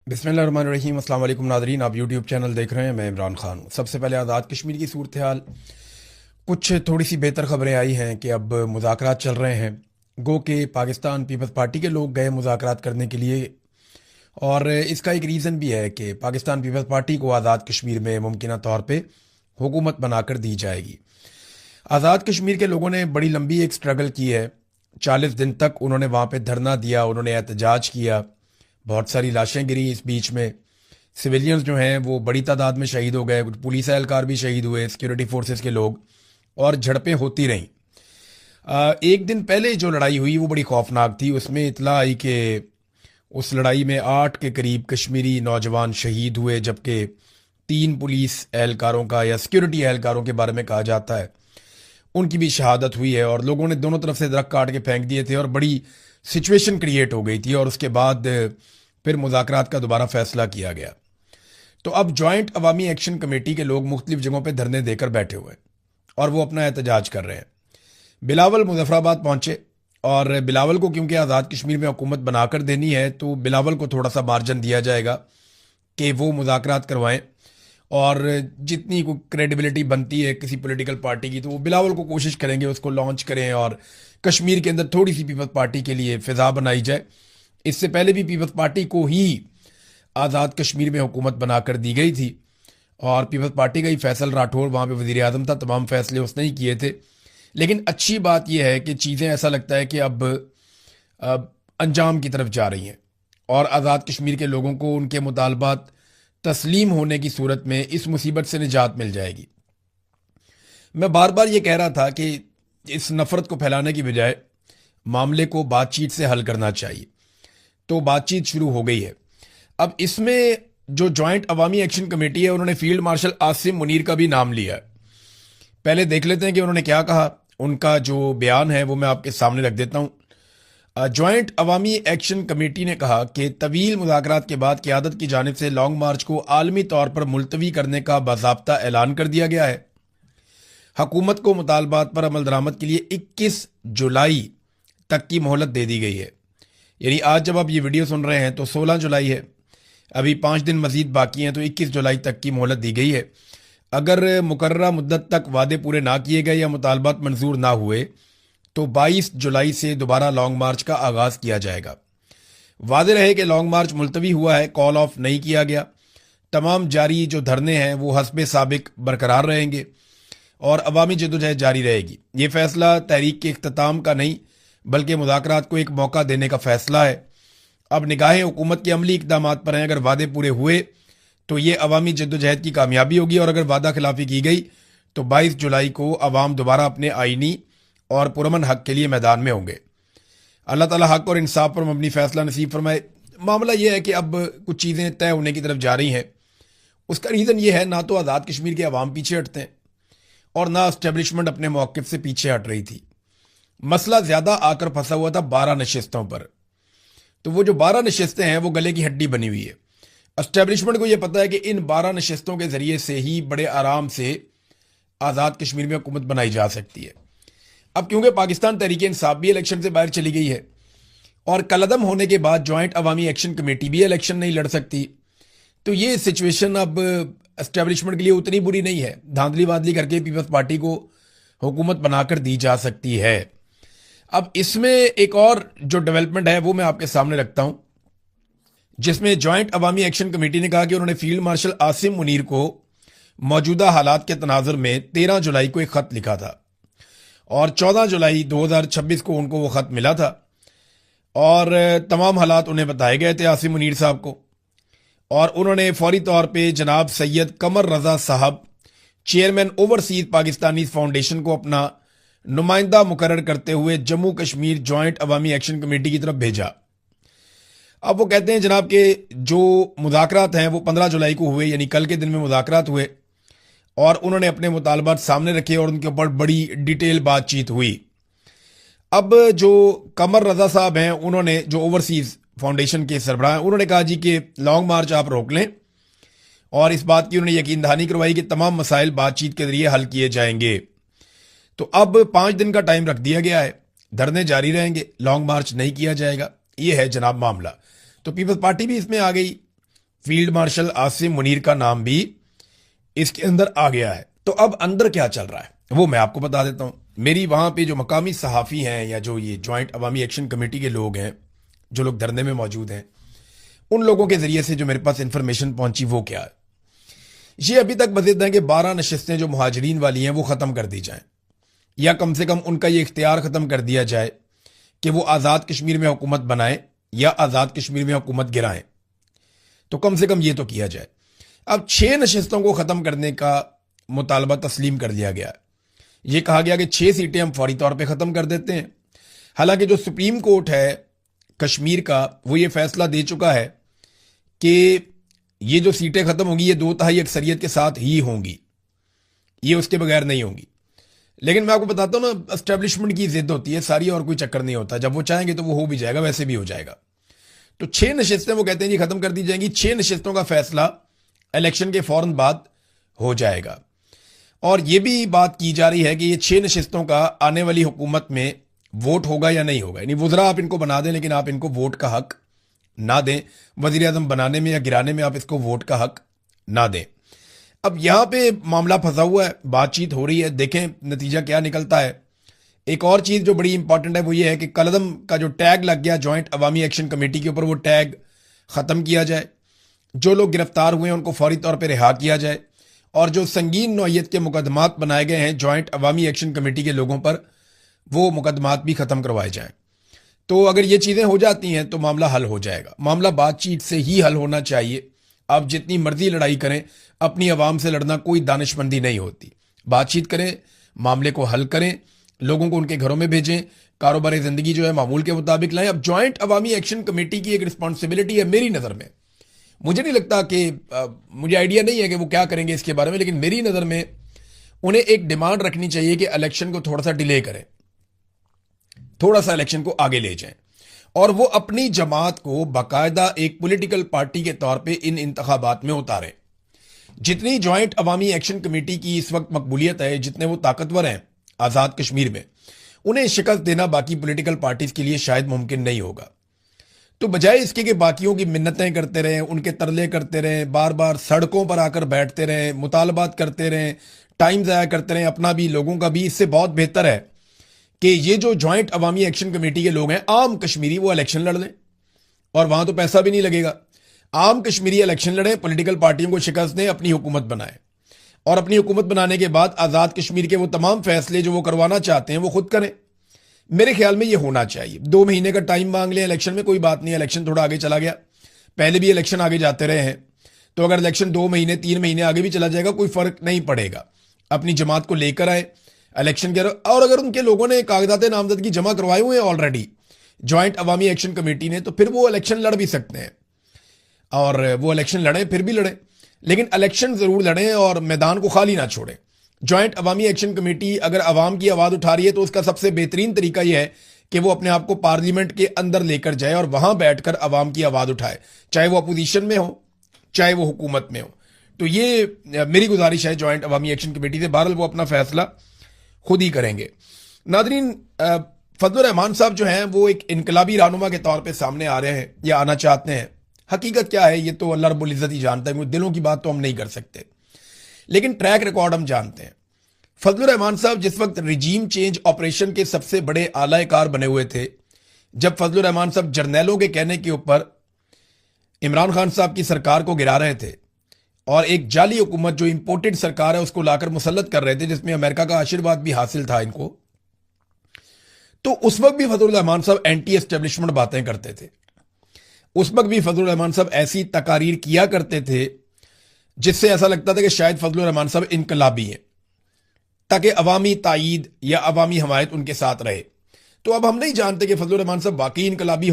बिस्मिल्लाहिर्रहमानिर्रहीम। अस्सलाम वालेकुम नादरीन, आप यूट्यूब चैनल देख रहे हैं। मैं इमरान खान हूँ। सबसे पहले आज़ाद कश्मीर की सूरत हाल, कुछ थोड़ी सी बेहतर खबरें आई हैं कि अब मुज़ाकरात चल रहे हैं। गो के पाकिस्तान पीपल्स पार्टी के लोग गए मुज़ाकरात करने के लिए, और इसका एक रीज़न भी है कि पाकिस्तान पीपल्स पार्टी को आज़ाद कश्मीर में मुमकिन तौर पर हुकूमत बनाकर दी जाएगी। आज़ाद कश्मीर के लोगों ने बड़ी लंबी एक स्ट्रगल की है। 40 दिन तक उन्होंने वहाँ पे धरना दिया, उन्होंने एहतजाज किया, बहुत सारी लाशें गिरी। इस बीच में सिविलियंस जो हैं वो बड़ी तादाद में शहीद हो गए, कुछ पुलिस एहलकार भी शहीद हुए, सिक्योरिटी फोर्सेस के लोग, और झड़पें होती रहीं। एक दिन पहले जो लड़ाई हुई वो बड़ी खौफनाक थी। उसमें इतला आई कि उस लड़ाई में 8 के करीब कश्मीरी नौजवान शहीद हुए, जबकि 3 पुलिस एहलकारों का या सिक्योरिटी एहलकारों के बारे में कहा जाता है उनकी भी शहादत हुई है। और लोगों ने दोनों तरफ से दरख्त काट के फेंक दिए थे और बड़ी सिचुएशन क्रिएट हो गई थी। और उसके बाद फिर मुज़ाकरात का दोबारा फैसला किया गया। तो अब जॉइंट अवामी एक्शन कमेटी के लोग मुख्तलिफ जगहों पे धरने देकर बैठे हुए हैं और वो अपना एहतजाज कर रहे हैं। बिलावल मुजफ्फराबाद पहुंचे, और बिलावल को क्योंकि आज़ाद कश्मीर में हुकूमत बनाकर देनी है तो बिलावल को थोड़ा सा मार्जिन दिया जाएगा कि वो मुज़ाकरात करवाएं, और जितनी कोई क्रेडिबिलिटी बनती है किसी पॉलिटिकल पार्टी की तो वो बिलावल को कोशिश करेंगे उसको लॉन्च करें, और कश्मीर के अंदर थोड़ी सी पीपल्स पार्टी के लिए फिजा बनाई जाए। इससे पहले भी पीपल्स पार्टी को ही आज़ाद कश्मीर में हुकूमत बनाकर दी गई थी, और पीपल्स पार्टी का ही फैसल राठौर वहाँ पे वज़ीर आज़म था, तमाम फैसले उसने ही किए थे। लेकिन अच्छी बात यह है कि चीज़ें ऐसा लगता है कि अब अंजाम की तरफ जा रही हैं, और आज़ाद कश्मीर के लोगों को उनके मुतालबात तस्लीम होने की सूरत में इस मुसीबत से निजात मिल जाएगी। मैं बार बार ये कह रहा था कि इस नफ़रत को फैलाने की बजाय मामले को बातचीत से हल करना चाहिए, तो बातचीत शुरू हो गई है। अब इसमें जो जॉइंट अवामी एक्शन कमेटी है उन्होंने फील्ड मार्शल आसिम मुनीर का भी नाम लिया है। पहले देख लेते हैं कि उन्होंने क्या कहा। उनका जो बयान है वो मैं आपके सामने रख देता हूँ। जॉइंट अवामी एक्शन कमेटी ने कहा कि तवील मुज़ाकरात के बाद क़यादत की जानिब से लॉन्ग मार्च को आलमी तौर पर मुलतवी करने का बाज़ाब्ता ऐलान कर दिया गया है। हुकूमत को मुतालबात पर अमल दरामद के लिए 21 जुलाई तक की मोहलत दे दी गई है। यानी आज जब आप ये वीडियो सुन रहे हैं तो 16 जुलाई है, अभी 5 दिन मजीद बाकी हैं, तो 21 जुलाई तक की मोहलत दी गई है। अगर मुकर्ररा मुद्दत तक वादे पूरे ना किए गए या मुतालबात मंजूर ना हुए तो 22 जुलाई से दोबारा लॉन्ग मार्च का आगाज़ किया जाएगा। वादे रहे कि लॉन्ग मार्च मुलतवी हुआ है, कॉल ऑफ नहीं किया गया। तमाम जारी जो धरने हैं वो हस्बे साबिक बरकरार रहेंगे और अवामी जदोजहद जारी रहेगी। ये फैसला तहरीक के इख्तिताम का नहीं बल्कि मुज़ाकरात को एक मौका देने का फैसला है। अब निगाहें हुकूमत के अमली इक़दामात पर हैं। अगर वादे पूरे हुए तो ये अवामी जद्दोजहद की कामयाबी होगी, और अगर वादा खिलाफी की गई तो 22 जुलाई को अवाम दोबारा अपने आइनी और पुरअमन हक के लिए मैदान में होंगे। अल्लाह ताला हक और इंसाफ पर मबनी फैसला नसीब फरमाए। मामला यह है कि अब कुछ चीज़ें तय होने की तरफ जा रही हैं। उसका रीज़न ये है, ना तो आज़ाद कश्मीर के अवाम पीछे हटते हैं और ना एस्टेब्लिशमेंट अपने मौक़िफ़ से पीछे हट रही थी। मसला ज़्यादा आकर फंसा हुआ था 12 नशिस्तों पर। तो वो जो 12 नशिस्तें हैं वो गले की हड्डी बनी हुई है। एस्टेब्लिशमेंट को ये पता है कि इन 12 नशिस्तों के ज़रिए से ही बड़े आराम से आज़ाद कश्मीर में हुकूमत बनाई जा सकती है। अब क्योंकि पाकिस्तान तहरीक इंसाफ भी इलेक्शन से बाहर चली गई है और कलअदम होने के बाद जॉइंट अवामी एक्शन कमेटी भी इलेक्शन नहीं लड़ सकती, तो ये सिचुएशन अब एस्टेब्लिशमेंट के लिए उतनी बुरी नहीं है। धांधली वादली करके पीपल्स पार्टी को हुकूमत बनाकर दी जा सकती है। अब इसमें एक और जो डेवलपमेंट है वो मैं आपके सामने रखता हूं, जिसमें जॉइंट अवामी एक्शन कमेटी ने कहा कि उन्होंने फील्ड मार्शल आसिम मुनीर को मौजूदा हालात के तनाजुर में 13 जुलाई को एक ख़त लिखा था, और 14 जुलाई 2026 को उनको वो ख़त मिला था, और तमाम हालात उन्हें बताए गए थे आसिम मुनीर साहब को। और उन्होंने फौरी तौर पे जनाब सैयद कमर रज़ा साहब, चेयरमैन ओवरसीज पाकिस्तानी फाउंडेशन को अपना नुमाइंदा मुकर्रर करते हुए जम्मू कश्मीर जॉइंट अवामी एक्शन कमेटी की तरफ भेजा। अब वो कहते हैं जनाब के जो मुज़ाकरात हैं वो 15 जुलाई को हुए, यानी कल के दिन में मुज़ाकरात हुए, और उन्होंने अपने मुतालबात सामने रखे और उनके ऊपर बड़ी डिटेल बातचीत हुई। अब जो कमर रज़ा साहब हैं, उन्होंने जो ओवरसीज फाउंडेशन के सरबराह हैं, उन्होंने कहा जी कि लॉन्ग मार्च आप रोक लें, और इस बात की उन्होंने यकीन दहानी करवाई कि तमाम मसाइल बातचीत के जरिए हल किए जाएंगे। तो अब 5 दिन का टाइम रख दिया गया है, धरने जारी रहेंगे, लॉन्ग मार्च नहीं किया जाएगा। ये है जनाब मामला। तो पीपल्स पार्टी भी इसमें आ गई, फील्ड मार्शल आसिम मुनीर का नाम भी इसके अंदर आ गया है। तो अब अंदर क्या चल रहा है वो मैं आपको बता देता हूं। मेरी वहां पे जो मकामी सहाफ़ी हैं या जो ये जॉइंट अवामी एक्शन कमेटी के लोग हैं, जो लोग धरने में मौजूद हैं, उन लोगों के जरिए से जो मेरे पास इंफॉर्मेशन पहुंची वो क्या है, ये अभी तक बता दें कि 12 नशिस्तें जो मुहाजिरीन वाली हैं वो ख़त्म कर दी जाएं, या कम से कम उनका ये इख्तियार ख़त्म कर दिया जाए कि वो आज़ाद कश्मीर में हुकूमत बनाएं या आज़ाद कश्मीर में हुकूमत गिराएं। तो कम से कम ये तो किया जाए। अब 6 नशिस्तों को ख़त्म करने का मुतालबा तस्लीम कर लिया गया है। ये कहा गया कि 6 सीटें हम फौरी तौर पे ख़त्म कर देते हैं। हालांकि जो सुप्रीम कोर्ट है कश्मीर का वो ये फैसला दे चुका है कि ये जो सीटें ख़त्म होंगी ये 2/3 अक्सरियत के साथ ही होंगी, ये उसके बगैर नहीं होंगी। लेकिन मैं आपको बताता हूँ ना, एस्टेब्लिशमेंट की जिद होती है सारी, और कोई चक्कर नहीं होता। जब वो चाहेंगे तो वो हो भी जाएगा, वैसे भी हो जाएगा। तो 6 नशिस्तें वो कहते हैं जी ख़त्म कर दी जाएंगी। 6 नशिस्तों का फैसला इलेक्शन के फौरन बाद हो जाएगा। और ये भी बात की जा रही है कि ये 6 नशिस्तों का आने वाली हुकूमत में वोट होगा या नहीं होगा। यानी वुज़रा आप इनको बना दें लेकिन आप इनको वोट का हक ना दें। वज़ीर आज़म बनाने में या गिराने में आप इसको वोट का हक ना दें। अब यहाँ पे मामला फंसा हुआ है, बातचीत हो रही है, देखें नतीजा क्या निकलता है। एक और चीज़ जो बड़ी इंपॉर्टेंट है वो ये है कि कलदम का जो टैग लग गया जॉइंट अवामी एक्शन कमेटी के ऊपर, वो टैग ख़त्म किया जाए। जो लोग गिरफ्तार हुए हैं उनको फौरी तौर पर रिहा किया जाए, और जो संगीन नौयत के मुकदमात बनाए गए हैं जॉइंट अवामी एक्शन कमेटी के लोगों पर, वो मुकदमात भी ख़त्म करवाए जाएं। तो अगर ये चीज़ें हो जाती हैं तो मामला हल हो जाएगा। मामला बातचीत से ही हल होना चाहिए। आप जितनी मर्जी लड़ाई करें, अपनी आवाम से लड़ना कोई दानिशमंदी नहीं होती। बातचीत करें, मामले को हल करें, लोगों को उनके घरों में भेजें, कारोबारी ज़िंदगी जो है मामूल के मुताबिक लाएं। अब जॉइंट अवामी एक्शन कमेटी की एक रिस्पॉन्सिबिलिटी है मेरी नज़र में। मुझे नहीं लगता कि मुझे आइडिया नहीं है कि वो क्या करेंगे इसके बारे में, लेकिन मेरी नज़र में उन्हें एक डिमांड रखनी चाहिए कि इलेक्शन को थोड़ा सा डिले करें, थोड़ा सा इलेक्शन को आगे ले जाएं, और वो अपनी जमात को बाकायदा एक पॉलिटिकल पार्टी के तौर पे इन इंतखाबात में उतारें। जितनी जॉइंट अवामी एक्शन कमेटी की इस वक्त मकबूलियत है, जितने वो ताकतवर हैं आज़ाद कश्मीर में, उन्हें शिकस्त देना बाकी पॉलिटिकल पार्टीज के लिए शायद मुमकिन नहीं होगा। तो बजाय इसके कि बाकियों की मिन्नतें करते रहें, उनके तरले करते रहें, बार बार सड़कों पर आकर बैठते रहें, मुतालबात करते रहें, टाइम ज़ाया करते रहें अपना भी लोगों का भी, इससे बहुत बेहतर है कि ये जो जॉइंट अवामी एक्शन कमेटी के लोग हैं आम कश्मीरी, वो इलेक्शन लड़ लें, और वहां तो पैसा भी नहीं लगेगा। आम कश्मीरी इलेक्शन लड़ें, पॉलिटिकल पार्टियों को शिकस्त दें, अपनी हुकूमत बनाएं, और अपनी हुकूमत बनाने के बाद आज़ाद कश्मीर के वो तमाम फैसले जो वो करवाना चाहते हैं वो खुद करें। मेरे ख्याल में ये होना चाहिए। 2 महीने का टाइम मांग लें इलेक्शन में, कोई बात नहीं, इलेक्शन थोड़ा आगे चला गया, पहले भी इलेक्शन आगे जाते रहे हैं, तो अगर इलेक्शन 2 महीने 3 महीने आगे भी चला जाएगा कोई फर्क नहीं पड़ेगा। अपनी जमात को लेकर आए इलेक्शन के, और अगर उनके लोगों ने कागजात नामजदगी जमा करवाए हुए हैं ऑलरेडी जॉइंट अवामी एक्शन कमेटी ने, तो फिर वो इलेक्शन लड़ भी सकते हैं, और वो इलेक्शन लड़ें, फिर भी लड़ें, लेकिन इलेक्शन जरूर लड़ें और मैदान को खाली ना छोड़ें। जॉइंट अवामी एक्शन कमेटी अगर अवाम की आवाज़ उठा रही है तो उसका सबसे बेहतरीन तरीका यह है कि वो अपने आप को पार्लियामेंट के अंदर लेकर जाए और वहां बैठकर अवाम की आवाज़ उठाए, चाहे वो अपोजिशन में हो चाहे वो हुकूमत में हो। तो ये मेरी गुजारिश है जॉइंट अवामी एक्शन कमेटी से। बहरहाल वो अपना फैसला खुद ही करेंगे। नादरीन, फजलुर रहमान साहब जो हैं वो एक इनकलाबी रहनुमा के तौर पे सामने आ रहे हैं या आना चाहते हैं। हकीकत क्या है ये तो अल्लाह रब्बुल इज़्ज़त ही जानता है, दिलों की बात तो हम नहीं कर सकते, लेकिन ट्रैक रिकॉर्ड हम जानते हैं। फजलुर रहमान साहब जिस वक्त रिजीम चेंज ऑपरेशन के सबसे बड़े आलाकार बने हुए थे, जब फजलुर रहमान साहब जर्नैलों के कहने के ऊपर इमरान खान साहब की सरकार को गिरा रहे थे और एक जाली हुकूमत जो इंपोर्टेड सरकार है उसको लाकर मुसल्लत कर रहे थे, जिसमें अमेरिका का आशीर्वाद भी हासिल था इनको, तो उस वक्त भी फजलुर रहमान साहब एंटी एस्टेब्लिशमेंट बातें करते थे। उस वक्त भी फजलुर रहमान साहब ऐसी तकारीर किया करते थे जिससे ऐसा लगता था कि शायद फजलुर रहमान साहब इनकलाबी हैं, ताकि अवामी तायीद या अवामी हमायत उनके साथ रहे। तो अब हम नहीं जानते कि फजलुर रहमान साहब वाकई इनकलाबी